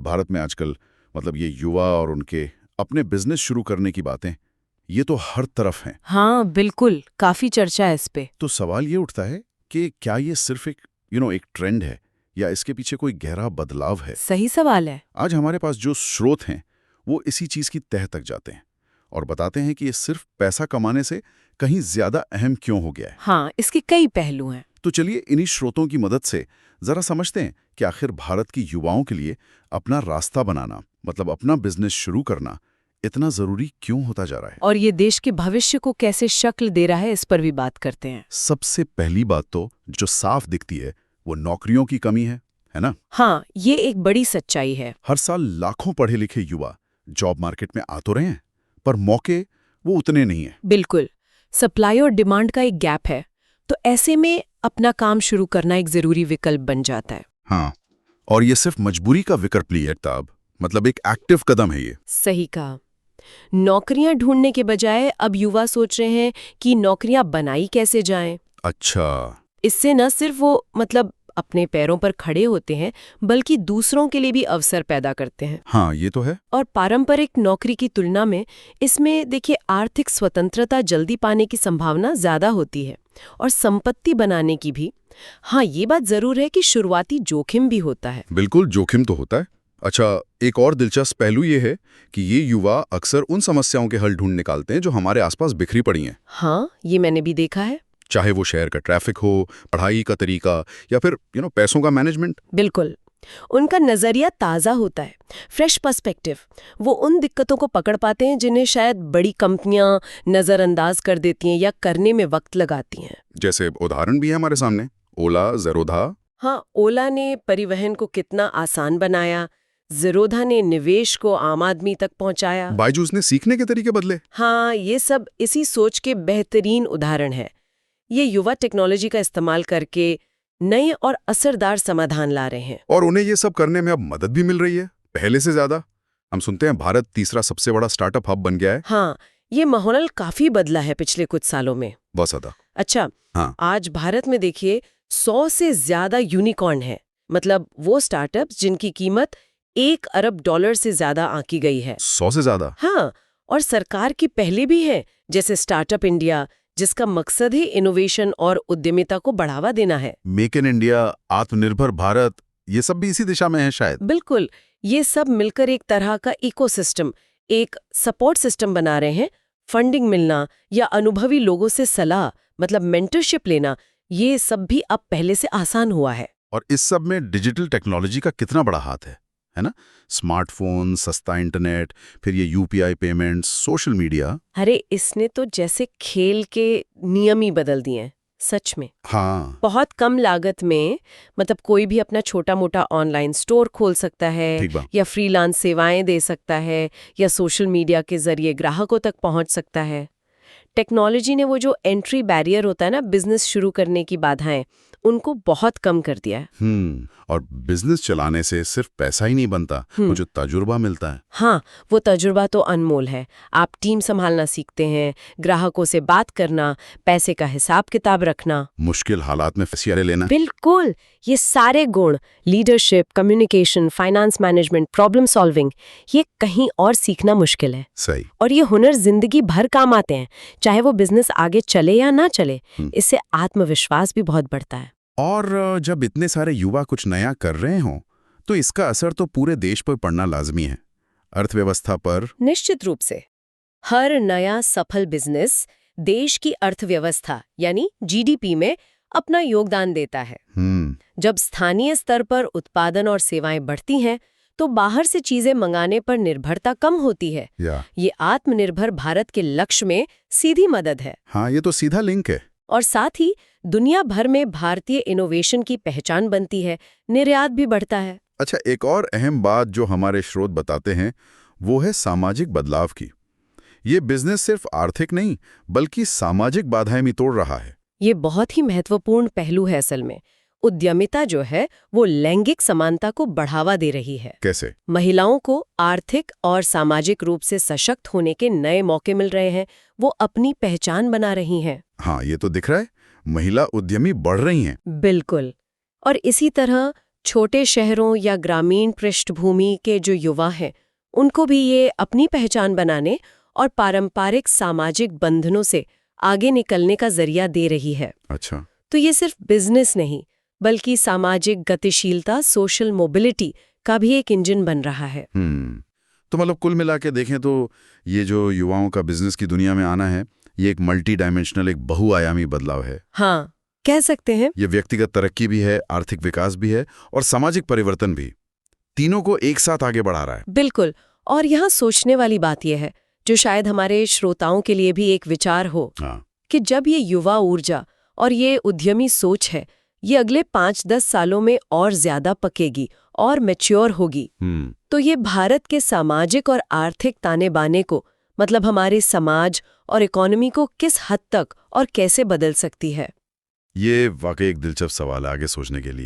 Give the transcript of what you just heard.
भारत में आजकल मतलब ये युवा और उनके अपने बिजनेस शुरू करने की बातें, ये तो हर तरफ हैं। हाँ बिल्कुल, काफी चर्चा है इस पे। तो सवाल ये उठता है कि क्या ये सिर्फ एक एक ट्रेंड है या इसके पीछे कोई गहरा बदलाव है। सही सवाल है। आज हमारे पास जो स्रोत हैं वो इसी चीज की तह तक जाते हैं और बताते हैं कि ये सिर्फ पैसा कमाने से कहीं ज्यादा अहम क्यों हो गया है। हाँ, इसके कई पहलू हैं। तो चलिए इन्हीं स्रोतों की मदद से जरा समझते हैं कि आखिर भारत की युवाओं के लिए अपना रास्ता बनाना, मतलब अपना बिजनेस शुरू करना, इतना जरूरी क्यों होता जा रहा है। और ये देश के भविष्य को कैसे शक्ल दे रहा है, इस पर भी बात करते हैं। सबसे पहली बात तो जो साफ दिखती है वो नौकरियों की कमी है ना। हाँ, ये एक बड़ी सच्चाई है। हर साल लाखों पढ़े लिखे युवा जॉब मार्केट में आ तो रहे हैं, पर मौके वो उतने नहीं है। बिल्कुल, सप्लाई और डिमांड का एक गैप है, तो ऐसे में अपना काम शुरू करना एक जरूरी विकल्प बन जाता है। हाँ, और ये सिर्फ मजबूरी का विकल्प नहीं है तब, मतलब एक एक्टिव कदम है ये। सही कहा। नौकरियां ढूंढने के बजाय अब युवा सोच रहे हैं कि नौकरियां बनाई कैसे जाएं। अच्छा। इससे न सिर्फ वो अपने पैरों पर खड़े होते हैं, बल्कि दूसरों के लिए भी अवसर पैदा करते हैं। हाँ, ये तो है। और पारंपरिक नौकरी की तुलना में इसमें देखिए आर्थिक स्वतंत्रता जल्दी पाने की संभावना ज्यादा होती है, और संपत्ति बनाने की भी। हाँ, ये बात जरूर है कि शुरुआती जोखिम भी होता है। बिल्कुल, जोखिम तो होता है। अच्छा, एक और दिलचस्प पहलू ये है कि ये युवा अक्सर उन समस्याओं के हल ढूंढ निकालते हैं जो हमारे आसपास बिखरी पड़ी हैं। हाँ, ये मैंने भी देखा है। चाहे वो शहर का ट्रैफिक हो, पढ़ाई का तरीका, या फिर पैसों का मैनेजमेंट। बिल्कुल, उनका नजरिया ताज़ा होता है, फ्रेश पर्सपेक्टिव। वो उन दिक्कतों को पकड़ पाते हैं जिन्हें शायद बड़ी कंपनियां नज़रअंदाज कर देती हैं या करने में वक्त लगाती हैं। जैसे उदाहरण भी है हमारे सामने, ओला, ज़ेरोधा। हाँ, ओला ने परिवहन को कितना आसान बनाया, ज़ेरोधा ने निवेश को आम आदमी तक पहुंचाया, बायजूस ने सीखने के तरीके बदले। हाँ, ये सब इसी सोच के बेहतरीन उदाहरण है। ये युवा टेक्नोलॉजी का इस्तेमाल करके नए और असरदार समाधान ला रहे हैं। और उन्हें ये सब करने में अब मदद भी मिल रही है, पहले से ज्यादा। हम सुनते हैं भारत तीसरा सबसे बड़ा स्टार्टअप हब बन गया है। हाँ, ये माहौल काफी बदला है पिछले कुछ सालों में। बहुत ज्यादा। अच्छा, हाँ। आज भारत में देखिए 100 से ज्यादा यूनिकॉर्न है, मतलब वो स्टार्टअप्स जिनकी कीमत $1 अरब से ज्यादा आंकी गई है। 100 से ज्यादा? हाँ, और सरकार की पहले भी है, जैसे स्टार्टअप इंडिया, जिसका मकसद ही इनोवेशन और उद्यमिता को बढ़ावा देना है। मेक इन इंडिया, आत्मनिर्भर भारत, ये सब भी इसी दिशा में है शायद। बिल्कुल, ये सब मिलकर एक तरह का इकोसिस्टम, एक सपोर्ट सिस्टम बना रहे हैं। फंडिंग मिलना या अनुभवी लोगों से सलाह, मतलब मेंटरशिप लेना, ये सब भी अब पहले से आसान हुआ है। और इस सब में डिजिटल टेक्नोलॉजी का कितना बड़ा हाथ है ना। स्मार्टफोन, सस्ता इंटरनेट, फिर ये यूपीआई पेमेंट्स, सोशल मीडिया। अरे, इसने तो जैसे खेल के नियम ही बदल दिए हैं, सच में। हाँ। बहुत कम लागत में, मतलब कोई भी अपना छोटा मोटा ऑनलाइन स्टोर खोल सकता है, या फ्रीलांस सेवाएं दे सकता है, या सोशल मीडिया के जरिए ग्राहकों तक पहुंच सकता है। टेक्नोलॉजी ने वो जो एंट्री बैरियर होता है ना, बिजनेस शुरू करने की बाधाएं, उनको बहुत कम कर दिया है। और बिजनेस चलाने से सिर्फ पैसा ही नहीं बनता, वो जो तजुर्बा मिलता है। हाँ, वो तजुर्बा तो अनमोल है। आप टीम संभालना सीखते हैं, ग्राहकों से बात करना, पैसे का हिसाब किताब रखना, मुश्किल हालात में फैसले लेना। बिल्कुल, ये सारे गुण, leadership, communication, finance management, problem solving, ये कहीं और सीखना मुश्किल है। सही। और ये हुनर जिंदगी भर काम आते हैं, चाहे वो बिजनेस आगे चले या ना चले। इससे आत्मविश्वास भी बहुत बढ़ता है। और जब इतने सारे युवा कुछ नया कर रहे हों, तो इसका असर तो पूरे देश पर पड़ना लाजमी है, अर्थव्यवस्था पर। निश्चित रूप से। हर नया सफल बिजनेस देश की अर्थव्यवस्था यानी जीडीपी में अपना योगदान देता है। जब स्थानीय स्तर पर उत्पादन और सेवाएं बढ़ती हैं, तो बाहर से चीजें मंगाने पर निर्भरता कम होती है। ये आत्मनिर्भर भारत के लक्ष्य में सीधी मदद है। हाँ, ये तो सीधा लिंक है। और साथ ही दुनिया भर में भारतीय इनोवेशन की पहचान बनती है, निर्यात भी बढ़ता है। अच्छा, एक और अहम बात जो हमारे स्रोत बताते हैं वो है सामाजिक बदलाव की। ये बिजनेस सिर्फ आर्थिक नहीं बल्कि सामाजिक बाधाएं भी तोड़ रहा है। ये बहुत ही महत्वपूर्ण पहलू है। असल में उद्यमिता जो है वो लैंगिक समानता को बढ़ावा दे रही है। कैसे? महिलाओं को आर्थिक और सामाजिक रूप से सशक्त होने के नए मौके मिल रहे हैं, वो अपनी पहचान बना रही हैं। हाँ, ये तो दिख रहा है, महिला उद्यमी बढ़ रही हैं। बिल्कुल। और इसी तरह छोटे शहरों या ग्रामीण पृष्ठभूमि के जो युवा हैं उनको भी ये अपनी पहचान बनाने और पारंपरिक सामाजिक बंधनों से आगे निकलने का जरिया दे रही है। अच्छा। तो ये सिर्फ बिजनेस नहीं बल्कि सामाजिक गतिशीलता, सोशल मोबिलिटी का भी एक इंजन बन रहा है। तो मतलब कुल मिला के देखें तो ये जो युवाओं का बिजनेस की दुनिया में आना है, ये एक मल्टी डायमेंशनल, एक बहुआयामी बदलाव है। हाँ, कह सकते हैं। ये व्यक्तिगत तरक्की भी है, आर्थिक विकास भी है और सामाजिक परिवर्तन भी। तीनों को एक साथ आगे बढ़ा रहा है। बिल्कुल। और यहाँ सोचने वाली बात यह है, जो शायद हमारे श्रोताओं के लिए भी एक विचार हो, कि जब ये युवा ऊर्जा और ये उद्यमी सोच है, ये अगले 5-10 सालों में और ज्यादा पकेगी और मैच्योर होगी, तो ये भारत के सामाजिक और आर्थिक ताने बाने को, मतलब हमारे समाज और इकोनॉमी को किस हद तक और कैसे बदल सकती है। ये वाकई एक दिलचस्प सवाल है आगे सोचने के लिए।